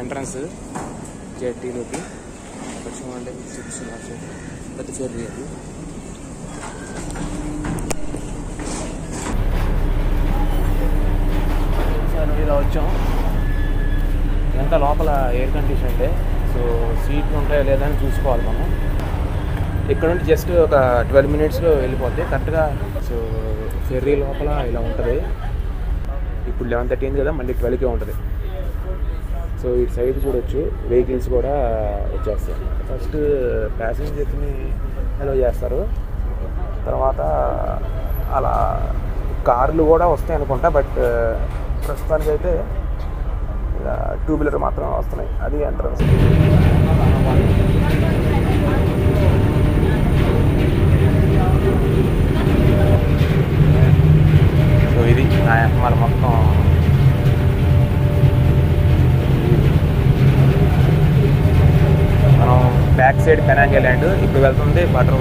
Entrance జెట్టీలోకి చూడండి పెద్ద ferry అది. ఇలా వచ్చాం. ఎంత లోపల ఎయిర్ కండిషన్ అంటే సో సీట్లు ఉంటాయో లేదని చూసుకోవాలి మనం. ఇక్కడ నుండి జస్ట్ ఒక 12 minutesలో వెళ్ళిపోతే కరెక్ట్గా. సో ఫెర్రీ లోపల ఇలా ఉంటుంది. ఇప్పుడు 11:30 అయింది కదా, మళ్ళీ 12కే ఉంటుంది. సో ఈ సైడ్ చూడొచ్చు, వెహికల్స్ కూడా వచ్చేస్తాయి. ఫస్ట్ ప్యాసింజర్స్ని అలో చేస్తారు, తర్వాత అలా కార్లు కూడా వస్తాయి అనుకుంటా. బట్ ప్రస్తుతానికి అయితే ఇలా 2-wheeler మాత్రం వస్తున్నాయి. అది ఎంట్రన్స్. సో ఇది మన మొత్తం మనం బ్యాక్ సైడ్ పెనాంగ్ ఐలాండ్, ఇప్పుడు వెళ్తుంది బటర్